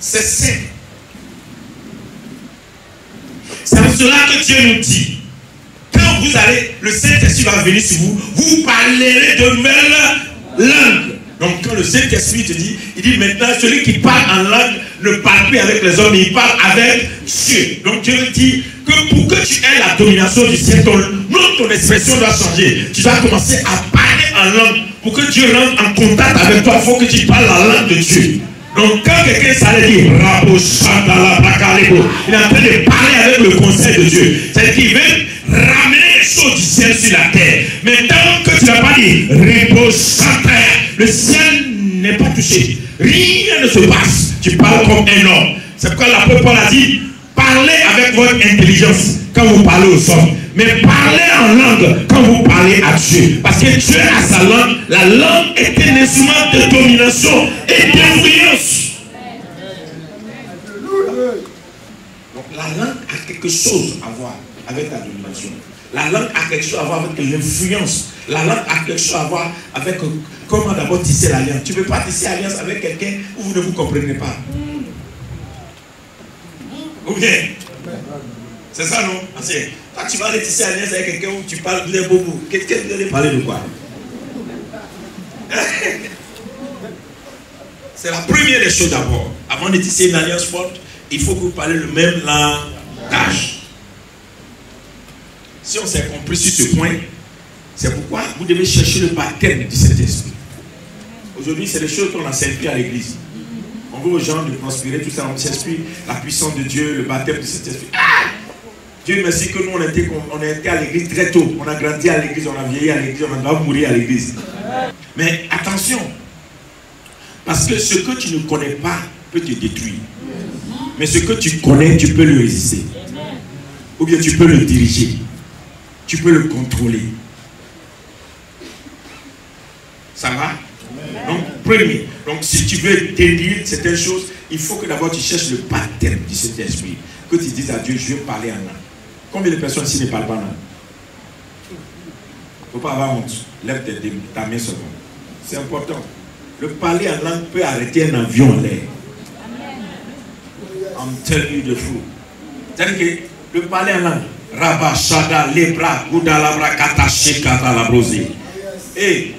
C'est saint. C'est pour cela que Dieu nous dit, quand vous allez, le Saint-Esprit va venir sur vous, vous parlerez de nouvelles langues. Donc quand le Saint-Esprit te dit, il dit maintenant, celui qui parle en langue ne parle plus avec les hommes, il parle avec Dieu. Donc Dieu dit que pour que tu aies la domination du ciel, ton expression doit changer. Tu dois commencer à parler en langue. Pour que Dieu rentre en contact avec toi, il faut que tu parles la langue de Dieu. Donc quand quelqu'un s'allait dire, il est en train de parler avec le conseil de Dieu. C'est-à-dire qu'il veut ramener les choses du ciel sur la terre. Mais tant que tu n'as pas dit, le ciel n'est pas touché. Rien ne se passe. Tu parles comme un homme. C'est pourquoi l'apôtre Paul a dit, parlez avec votre intelligence quand vous parlez aux hommes. Mais parlez en langue quand vous parlez à Dieu. Parce que Dieu a sa langue. La langue est un instrument de domination et d'influence. Donc la langue a quelque chose à voir avec la domination. La langue a quelque chose à voir avec l'influence. La langue a quelque chose à voir avec comment d'abord tisser l'alliance. Tu ne peux pas tisser l'alliance avec quelqu'un où vous ne vous comprenez pas. Ou bien, c'est ça non? Quand tu vas aller tisser l'alliance avec quelqu'un où tu parles de beaucoup, qu'est-ce que vous allez parler de quoi? C'est la première des choses d'abord. Avant de tisser une alliance forte, il faut que vous parlez le même langage. Si on s'est compris sur ce point, c'est pourquoi vous devez chercher le baptême du Saint-Esprit. Aujourd'hui, c'est les choses qu'on a servi à l'église. On veut aux gens de prospérer, tout ça, on s'explique la puissance de Dieu, le baptême du Saint-Esprit. Ah! Dieu merci que nous, on a été à l'église très tôt. On a grandi à l'église, on a vieilli à l'église, on doit mourir à l'église. Mais attention, parce que ce que tu ne connais pas peut te détruire. Mais ce que tu connais, tu peux le résister. Ou bien tu peux le diriger. Tu peux le contrôler. Ça va? Donc, premier. Donc, si tu veux déduire certaines choses, il faut que d'abord tu cherches le baptême du Saint-Esprit. Que tu dises à Dieu, je veux parler en langue. Combien de personnes ici ne parlent pas en langue? Il ne faut pas avoir honte. Lève ta main seulement. C'est important. Le parler en langue peut arrêter un avion en l'air. I'm telling you the truth. C'est-à-dire que le parler en langue, Rabba, Shada, Lebra, Goudalabra, Kataché, Katalabrosé. Et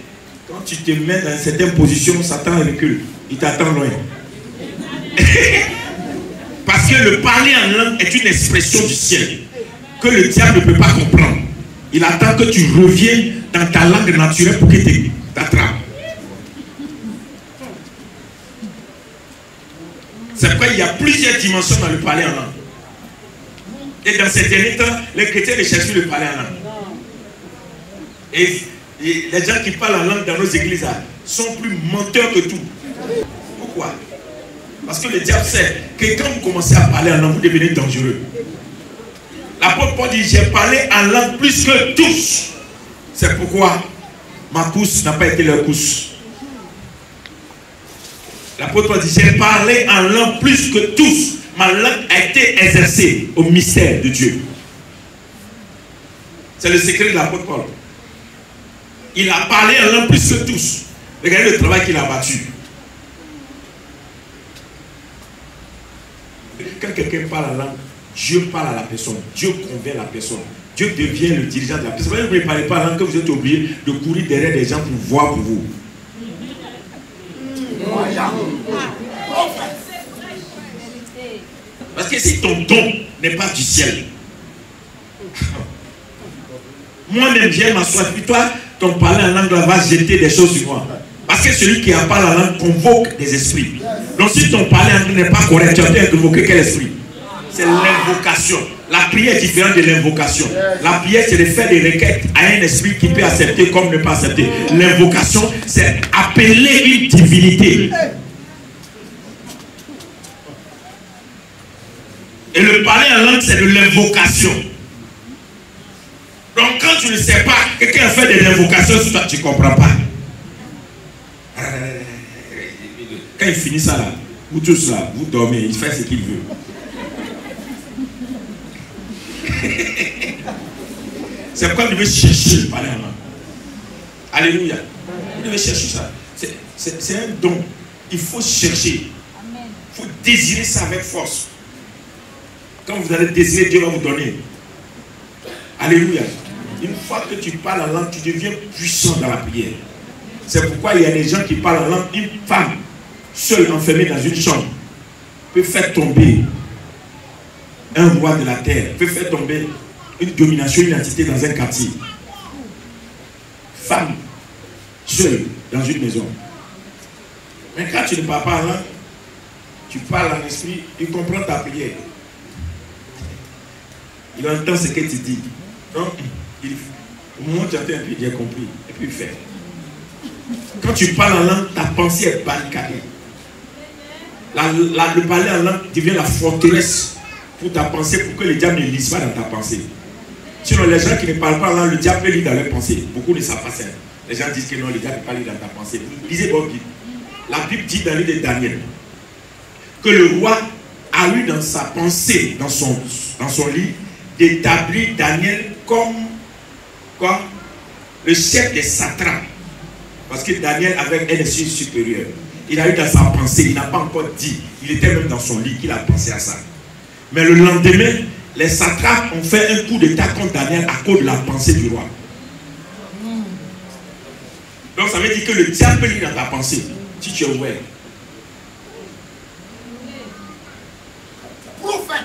quand tu te mets dans une certaine position, Satan recule. Il t'attend loin. Parce que le parler en langue est une expression du ciel que le diable ne peut pas comprendre. Il attend que tu reviennes dans ta langue naturelle pour qu'il t'attrape. C'est pourquoi il y a plusieurs dimensions dans le parler en langue. Et dans ces derniers temps, les chrétiens ne cherchent plus le parler en langue. Et les gens qui parlent en langue dans nos églises sont plus menteurs que tout. Pourquoi? Parce que le diable sait que quand vous commencez à parler en langue, vous devenez dangereux. L'apôtre Paul dit, j'ai parlé en langue plus que tous. C'est pourquoi ma couche n'a pas été leur couche. L'apôtre Paul dit, j'ai parlé en langue plus que tous. Ma langue a été exercée au mystère de Dieu. C'est le secret de l'apôtre Paul. Il a parlé en langue plus que tous. Regardez le travail qu'il a battu. Quand quelqu'un parle en langue, Dieu parle à la personne. Dieu convainc la personne. Dieu devient le dirigeant de la personne. Vous ne parlez pas en langue que vous êtes obligé de courir derrière des gens pour voir pour vous. Parce que si ton don n'est pas du ciel, moi-même viens m'asseoir, puis toi, ton parler en langue va jeter des choses sur moi. Parce que celui qui a parlé en langue convoque des esprits. Donc si ton parler en langue n'est pas correct, tu as été convoqué quel esprit? C'est l'invocation. La prière est différente de l'invocation. La prière, c'est de faire des requêtes à un esprit qui peut accepter comme ne pas accepter. L'invocation, c'est appeler une divinité. Et le parler en langue, c'est de l'invocation. Donc quand tu ne sais pas, quelqu'un fait de l'invocation sur toi, tu ne comprends pas. Quand il finit ça là, vous tous là, vous dormez, il fait ce qu'il veut. C'est pourquoi vous devez chercher le parler en langue. Alléluia. Vous devez chercher ça. C'est un don. Il faut chercher. Il faut désirer ça avec force. Quand vous allez désirer, Dieu va vous donner. Alléluia. Une fois que tu parles en langue, tu deviens puissant dans la prière. C'est pourquoi il y a des gens qui parlent en langue. Une femme seule enfermée dans une chambre peut faire tomber un roi de la terre, peut faire tomber une domination, une entité dans un quartier. Femme seule dans une maison. Mais quand tu ne parles pas en langue, tu parles en esprit, il comprend ta prière. Il entend ce que tu dis. Donc, au moment où tu entends un peu, il a compris. Et puis il fait. Quand tu parles en langue, ta pensée est barricadée. Le parler en langue devient la forteresse pour ta pensée, pour que le diable ne lise pas dans ta pensée. Sinon, les gens qui ne parlent pas en langue, le diable peut lire dans leur pensée. Beaucoup ne savent pas ça. Les gens disent que non, le diable ne peut pas lire dans ta pensée. Lisez votre Bible. La Bible dit dans le livre de Daniel que le roi a eu dans sa pensée, dans son lit, d'établir Daniel comme quoi, le chef des satrapes. Parce que Daniel avait un esprit supérieur. Il a eu dans sa pensée, il n'a pas encore dit. Il était même dans son lit qu'il a pensé à ça. Mais le lendemain, les satrapes ont fait un coup d'état contre Daniel à cause de la pensée du roi. Donc ça veut dire que le diable peut lire dans ta pensée, si tu es ouvert. Prophète.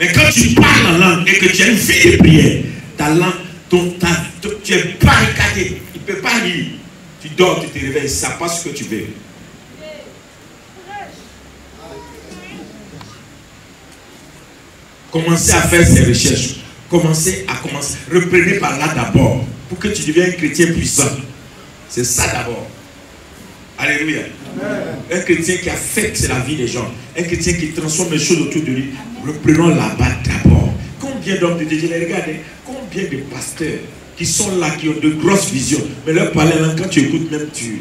Mais quand tu parles en langue et que tu as une vie de prière, ta langue, tu es barricadé. Il ne peut pas lire. Tu dors, tu te réveilles, ça passe ce que tu veux. Commencez à faire ces recherches. Commencez. Reprenez par là d'abord. Pour que tu deviennes un chrétien puissant. C'est ça d'abord. Alléluia. Un chrétien qui affecte la vie des gens. Un chrétien qui transforme les choses autour de lui. Reprenons là-bas d'abord. Combien d'hommes de Dieu, regardez, combien de pasteurs qui sont là, qui ont de grosses visions. Mais leur parler là, quand tu écoutes même, tu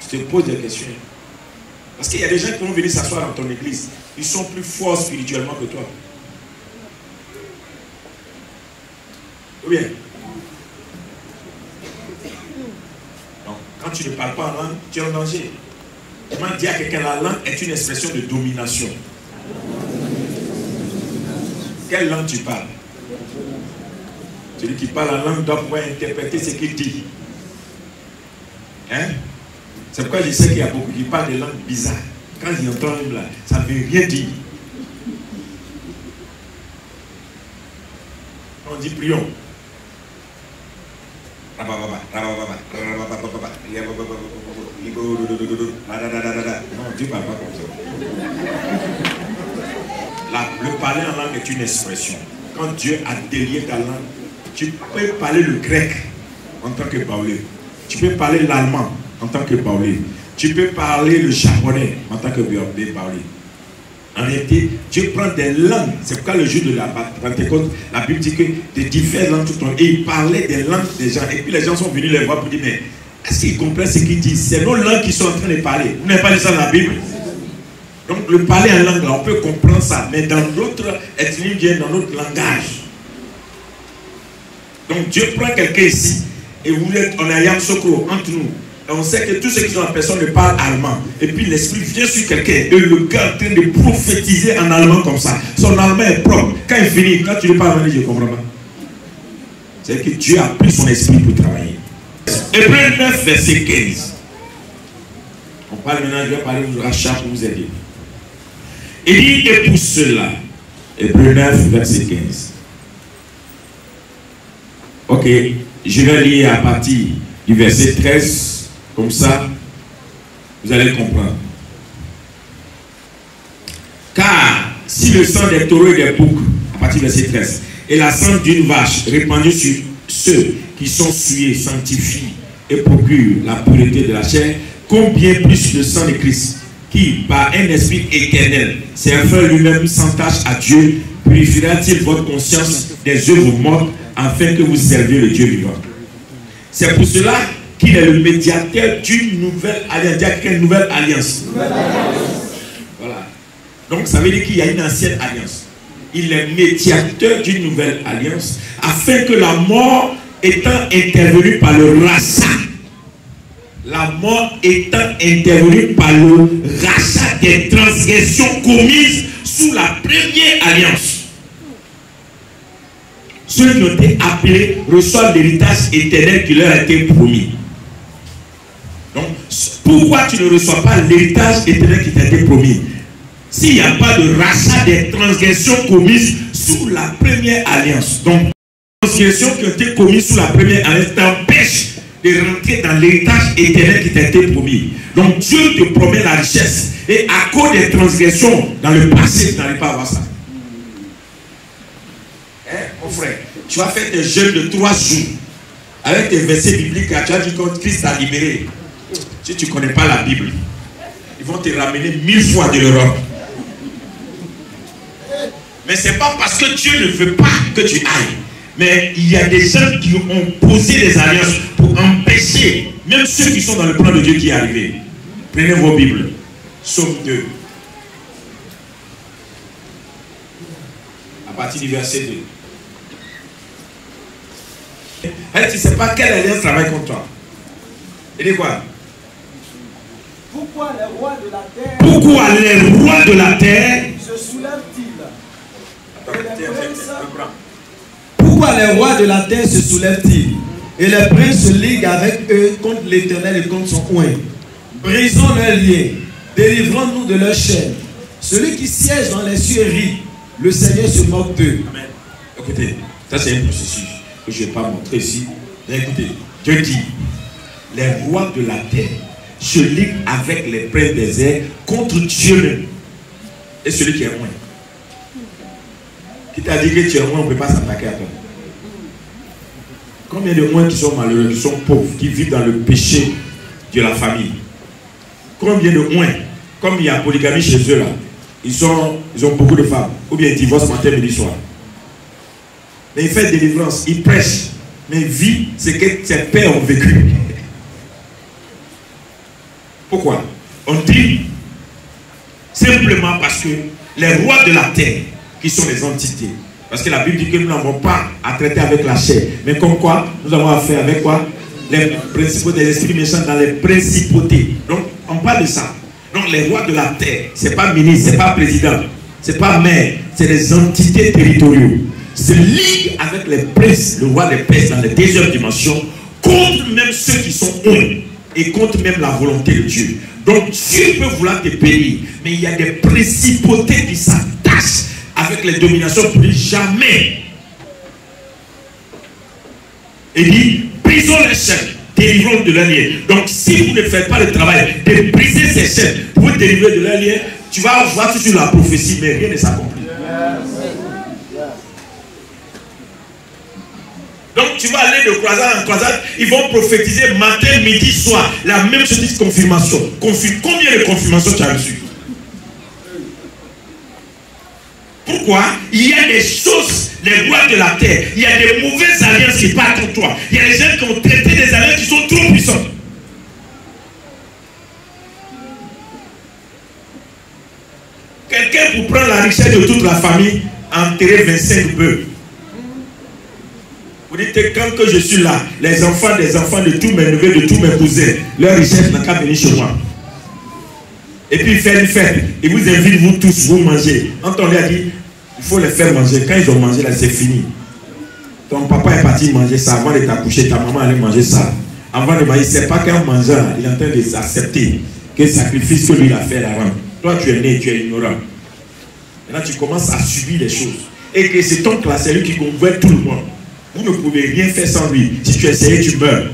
te poses des questions. Parce qu'il y a des gens qui vont venir s'asseoir dans ton église. Ils sont plus forts spirituellement que toi. Ou bien? Donc, quand tu ne parles pas en langue, tu es en danger. Comment dire à quelqu'un la langue est une expression de domination. Quelle langue tu parles? Celui qui parle en langue doit pouvoir interpréter ce qu'il dit. Hein? C'est pourquoi je sais qu'il y a beaucoup qui parlent des langues bizarres. Quand ils entendent là, ça ne veut rien dire. On dit prions. Non, Dieu ne parle pas comme ça. Le parler en langue est une expression. Quand Dieu a délié ta langue, tu peux parler le grec en tant que baoulé. Tu peux parler l'allemand en tant que baoulé. Tu peux parler le japonais en tant que baoulé. En réalité, Dieu prend des langues. C'est pourquoi le jour de la Pentecôte, la Bible dit que de différentes langues tout le temps. Et il parlait des langues des gens. Et puis les gens sont venus les voir pour dire, mais est-ce qu'ils comprennent ce qu'ils disent? C'est nos langues qui sont en train de parler. Vous n'avez pas lu ça dans la Bible? Donc le parler en langue, là, on peut comprendre ça. Mais dans l'autre ethnie, bien dans notre langage. Donc Dieu prend quelqu'un ici. Et vous êtes, on a Yam Sokro entre nous. Et on sait que tous ceux qui sont en personne ne parlent allemand. Et puis l'esprit vient sur quelqu'un. Et le gars est en train de prophétiser en allemand comme ça. Son allemand est propre. Quand il finit, quand tu lui parles en allemand, je ne comprends pas. C'est que Dieu a pris son esprit pour travailler. Hébreux 9, verset 15. On parle maintenant, je vais parler de rachat pour vous aider. Il dit, et pour cela, Hébreux 9, verset 15. Ok, je vais lire à partir du verset 13. Comme ça, vous allez comprendre. Car si le sang des taureaux et des boucs, à partir du verset 13, et la sang d'une vache répandue sur ceux qui sont souillés, sanctifient et procurent la pureté de la chair, combien plus le sang de Christ, qui, par un esprit éternel, s'est offert lui-même sans tâche à Dieu, purifiera-t-il votre conscience des œuvres mortes, afin que vous serviez le Dieu vivant. C'est pour cela qu'il est le médiateur d'une nouvelle alliance. Il y a quelle nouvelle alliance? Voilà. Donc ça veut dire qu'il y a une ancienne alliance. Il est médiateur d'une nouvelle alliance, afin que la mort étant intervenue par le rachat, La mort étant intervenue par le rachat des transgressions commises sous la première alliance. Ceux qui ont été appelés reçoivent l'héritage éternel qui leur a été promis. Donc, pourquoi tu ne reçois pas l'héritage éternel qui t'a été promis? S'il n'y a pas de rachat des transgressions commises sous la première alliance. Donc, les transgressions qui ont été commises sous la première alliance t'empêchent de rentrer dans l'héritage éternel qui t'a été promis. Donc, Dieu te promet la richesse. Et à cause des transgressions dans le passé, tu n'arrives pas à voir ça. Mon frère, tu vas faire des jeûnes de 3 jours avec tes versets bibliques. Tu as dit que Christ t'a libéré. Si tu ne connais pas la Bible, ils vont te ramener 1000 fois de l'Europe. Mais ce n'est pas parce que Dieu ne veut pas que tu ailles. Mais il y a des gens qui ont posé des alliances pour empêcher même ceux qui sont dans le plan de Dieu qui est arrivé. Prenez vos Bibles. Psaume 2. À partir du verset 2. Tu ne sais pas quelle alliance travaille contre toi. Il dit quoi? Pourquoi les rois de la terre, se soulèvent-ils? Pourquoi les rois de la terre se soulèvent-ils? Et les princes se liguent avec eux contre l'Éternel et contre son oint. Brisons leurs liens, délivrons-nous de leurs chaînes. Celui qui siège dans les cieux rit, le Seigneur se moque d'eux. Amen. Écoutez, ça c'est un processus que je ne vais pas montrer ici. Mais écoutez, Dieu dit, les rois de la terre se liguent avec les princes des airs contre Dieu même. Et celui qui est loin. Qui t'a dit que tu es loin, on ne peut pas s'attaquer à toi. Combien de moins qui sont malheureux, qui sont pauvres, qui vivent dans le péché de la famille? Combien de moins, comme il y a polygamie chez eux là, ils ont beaucoup de femmes, ou bien ils divorcent matin, midi, soir. Mais ils font délivrance, ils prêchent, mais vie, c'est que ses pères ont vécu. Pourquoi? On dit simplement parce que les rois de la terre, qui sont les entités, parce que la Bible dit que nous n'avons pas à traiter avec la chair, mais comme quoi, nous avons affaire avec quoi? Les principaux des esprits méchants dans les principautés. Donc, on parle de ça. Donc, les rois de la terre, ce n'est pas ministre, ce n'est pas président, ce n'est pas maire, c'est des entités territoriales. Se liguent avec les princes, le roi des princes dans les deuxième dimensions, contre même ceux qui sont hauts et contre même la volonté de Dieu. Donc, Dieu peut vouloir te bénir, mais il y a des principautés qui s'attachent avec les dominations pour dire jamais. Il dit, brisons les chaînes, délivrons de leurs liens. Donc si vous ne faites pas le travail de briser ces chaînes pour vous délivrer de leurs liens, tu vas voir toujours la prophétie, mais rien ne s'accomplit. Donc tu vas aller de croisade en croisade, ils vont prophétiser matin, midi, soir. La même chose de confirmation. Combien de confirmations tu as reçues? Pourquoi? Il y a des choses, les rois de la terre, il y a des mauvaises alliances qui partent contre toi. Il y a des gens qui ont traité des alliances qui sont trop puissantes. Quelqu'un pour prendre la richesse de toute la famille, enterrer 25 bœufs. Vous dites que quand que je suis là, les enfants des enfants de tous mes neveux, de tous mes cousins, leur richesse n'a qu'à venir chez moi. Et puis il fait une fête. Il vous invite, vous tous, vous mangez. Quand on lui a dit, il faut les faire manger. Quand ils ont mangé, là, c'est fini. Ton papa est parti manger ça avant de t'accoucher. Ta maman allait manger ça. Avant de manger, c'est pas qu'un mangeant, il est en train d'accepter que le sacrifice que lui il a fait avant. Toi, tu es né, tu es ignorant. Maintenant, tu commences à subir les choses. Et que c'est ton classe, c'est lui qui convainc tout le monde. Vous ne pouvez rien faire sans lui. Si tu essayes, tu meurs.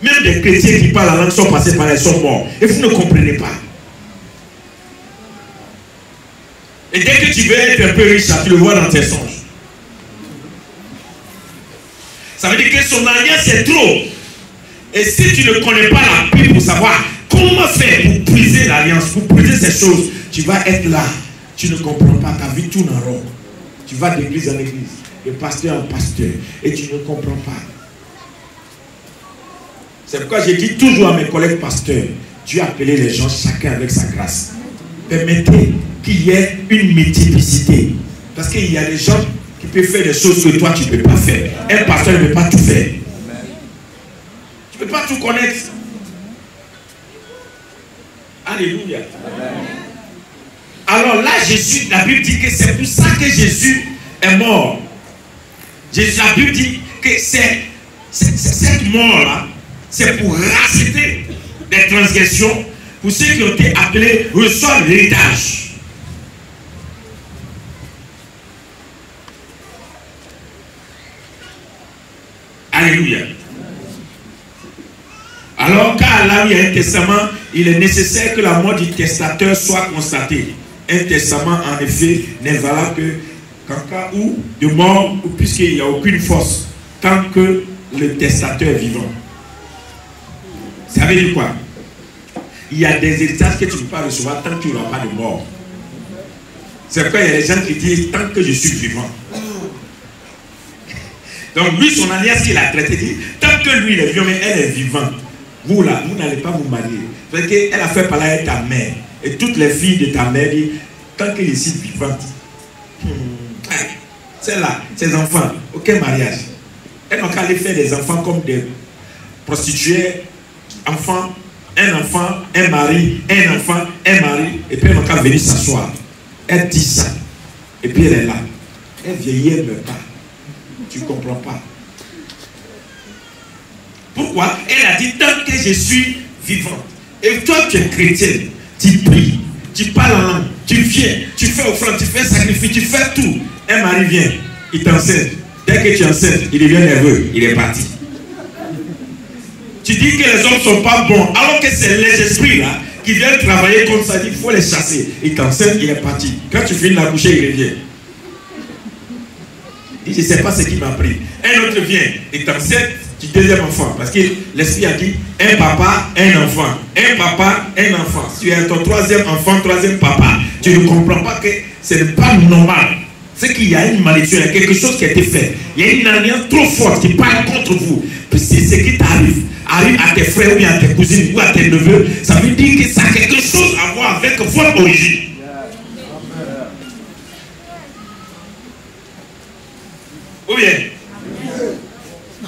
Même des chrétiens qui parlent la langue sont passés par là, ils sont morts. Et vous ne comprenez pas. Et dès que tu veux être un peu riche, tu le vois dans tes songes. Ça veut dire que son alliance est trop. Et si tu ne connais pas la Bible pour savoir comment faire pour briser l'alliance, pour briser ces choses, tu vas être là. Tu ne comprends pas, ta vie tourne en rond. Tu vas d'église en église, de pasteur en pasteur, et tu ne comprends pas. C'est pourquoi je dis toujours à mes collègues pasteurs, Dieu a appelé les gens chacun avec sa grâce. Permettez qu'il y ait une multiplicité. Parce qu'il y a des gens qui peuvent faire des choses que toi tu ne peux pas faire. Un pasteur ne peut pas tout faire. Tu ne peux pas tout connaître. Alléluia. Alors là, Jésus, la Bible dit que c'est pour ça que Jésus est mort. La Bible dit que cette mort-là, c'est pour racheter des transgressions, pour ceux qui ont été appelés reçoivent l'héritage. Alléluia. Alors, car là où il y a un testament, il est nécessaire que la mort du testateur soit constatée. Un testament, en effet, n'est valable qu'en cas où de mort, puisqu'il n'y a aucune force, tant que le testateur est vivant. Ça veut dire quoi? Il y a des héritages que tu ne peux pas recevoir tant que tu n'auras pas de mort. C'est pourquoi il y a des gens qui disent tant que je suis vivant. Donc lui, son alliance qu'il a traité, dit tant que lui il est vivant, mais elle est vivante. Vous là, vous n'allez pas vous marier. Parce qu'elle a fait parler avec ta mère. Et toutes les filles de ta mère disent tant qu'elle est ici vivante. Celle-là, ses enfants, aucun mariage. Elles n'ont qu'à aller faire des enfants comme des prostituées, enfants, un mari, un enfant, un mari, et puis elles n'ont qu'à venir s'asseoir. Elle dit ça, et puis elle est là. Elle vieillit, elle ne meurt pas. Tu ne comprends pas. Pourquoi? Elle a dit tant que je suis vivante. Et toi, tu es chrétienne, tu pries, tu parles en langue, tu viens, tu fais offrande, tu fais sacrifice, tu fais tout. Un mari vient, il t'enseigne. Dès que tu enseignes, il devient nerveux, il est parti. Tu dis que les hommes ne sont pas bons, alors que c'est les esprits là qui viennent travailler comme ça, il faut les chasser. Il t'enseigne, il est parti. Quand tu finis la coucher, il revient. Il dit, je ne sais pas ce qui m'a pris. Un autre vient, il t'enseigne du deuxième enfant. Parce que l'esprit a dit, un papa, un enfant. Un papa, un enfant. Si tu es ton troisième enfant, troisième papa, tu ne comprends pas que ce n'est pas normal. C'est qu'il y a une malédiction, il y a quelque chose qui a été fait. Il y a une alliance trop forte qui parle contre vous. C'est ce qui t'arrive. Arrive à tes frères ou bien à tes cousines ou à tes neveux. Ça veut dire que ça a quelque chose à voir avec votre origine. Ou bien,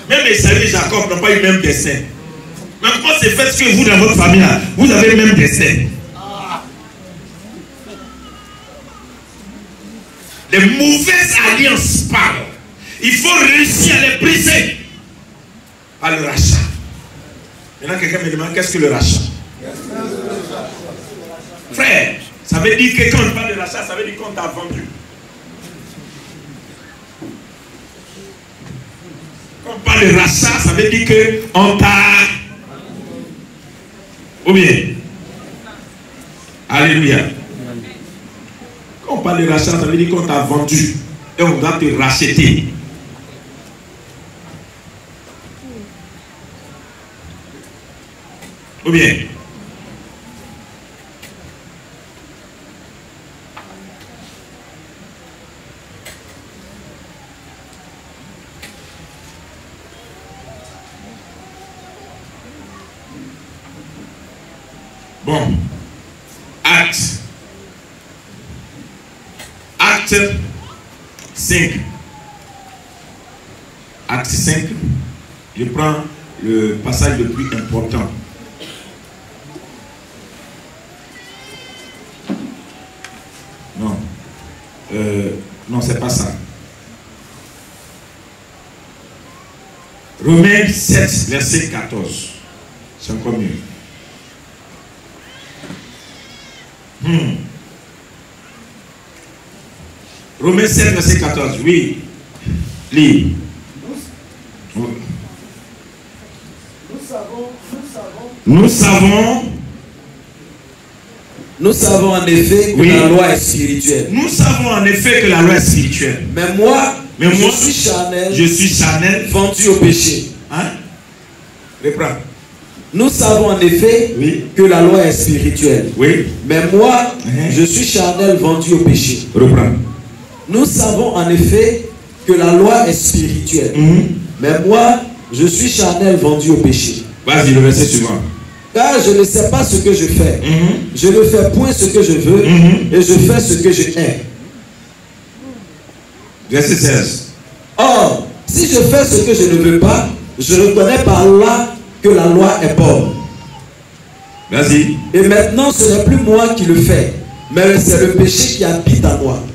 même Esaü et Jacob n'ont pas eu le même destin. Mais comment c'est fait que vous, dans votre famille, là, vous avez le même destin? Les mauvaises alliances parlent. Il faut réussir à les briser par le rachat. Maintenant, quelqu'un me demande qu'est-ce que le rachat? Frère, ça veut dire que quand on parle de rachat, ça veut dire qu'on t'a vendu. Quand on parle de rachat, ça veut dire qu'on t'a... Ou bien? Alléluia. Quand on parle de rachat, ça veut dire qu'on t'a vendu. Et on doit te racheter. Ou bien? Bon. Acte 5. Acte 5. Je prends le passage le plus important. Non. Non, c'est pas ça. Romains 7, verset 14. C'est encore mieux. Romains 7, verset 14. Oui. Lis. Nous savons en effet que la loi est spirituelle. Nous savons en effet que la loi est spirituelle. Mais moi, je suis charnel, vendu au péché. Hein? Reprends. Nous savons en effet que la loi est spirituelle. Oui. Mais moi, je suis charnel, vendu au péché. Reprends. Nous savons en effet que la loi est spirituelle. Mais moi, je suis charnel, vendu au péché. Vas-y, le verset suivant. Car je ne sais pas ce que je fais. Je ne fais point ce que je veux. Et je fais ce que je hais. Verset 16. Or, si je fais ce que je ne veux pas, je reconnais par là que la loi est bonne. Vas-y. Et maintenant, ce n'est plus moi qui le fais, mais c'est le péché qui habite en moi.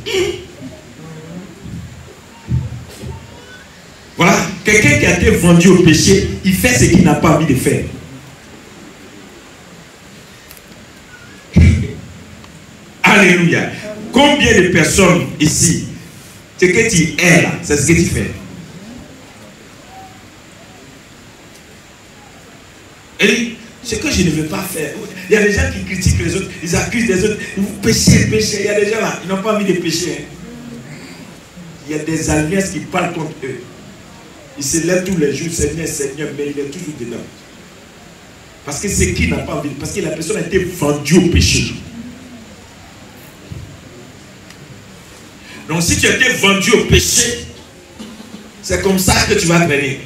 Voilà, quelqu'un qui a été vendu au péché, il fait ce qu'il n'a pas envie de faire. Alléluia. Combien de personnes ici, ce que tu es là, c'est ce que tu fais. Et ce que je ne veux pas faire. Il y a des gens qui critiquent les autres, ils accusent les autres. Vous péchez, péchez. Il y a des gens là, ils n'ont pas envie de pécher. Il y a des alliances qui parlent contre eux. Ils se lèvent tous les jours, Seigneur, Seigneur, mais il est toujours dedans. Parce que c'est qui n'a pas envie, parce que la personne a été vendue au péché. Donc si tu as été vendu au péché, c'est comme ça que tu vas traîner.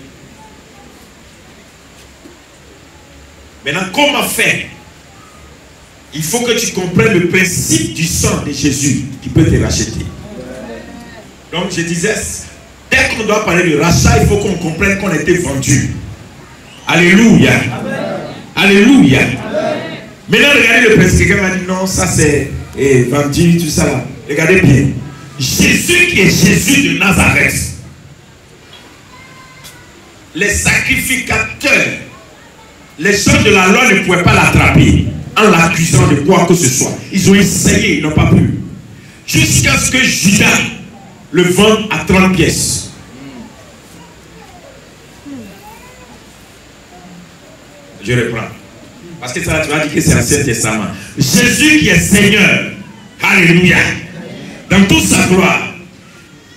Maintenant, comment faire? Il faut que tu comprennes le principe du sang de Jésus qui peut te racheter. Donc je disais, dès qu'on doit parler de rachat, il faut qu'on comprenne qu'on a été vendu. Alléluia. Amen. Alléluia. Amen. Maintenant, regardez le principe. Quelqu'un m'a dit non, ça c'est vendu, tout ça là. Regardez bien. Jésus qui est Jésus de Nazareth. Les sacrificateurs, les gens de la loi ne pouvaient pas l'attraper en l'accusant de quoi que ce soit. Ils ont essayé, ils n'ont pas pu. Jusqu'à ce que Judas le vende à 30 pièces. Je reprends. Parce que ça, tu vas dire que c'est l'Ancien Testament. Jésus qui est Seigneur. Alléluia. Dans toute sa gloire.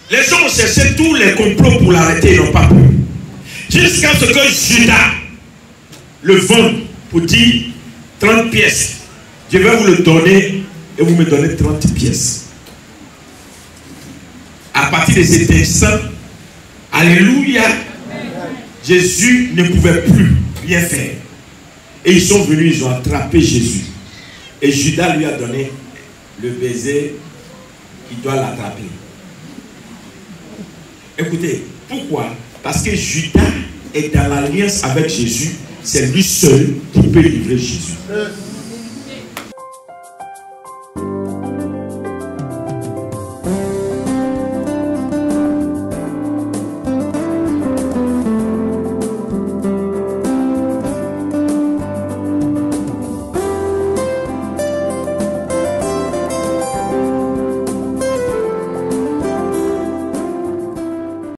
Les gens ont cherché tous les complots pour l'arrêter, ils n'ont pas pu. Jusqu'à ce que Judas le vende pour dire 30 pièces. Je vais vous le donner et vous me donnez 30 pièces. À partir de cet instant, alléluia, Jésus ne pouvait plus rien faire. Et ils sont venus, ils ont attrapé Jésus. Et Judas lui a donné le baiser, il doit l'attraper. Écoutez, pourquoi? Parce que Judas est dans l'alliance avec Jésus, c'est lui seul qui peut livrer Jésus.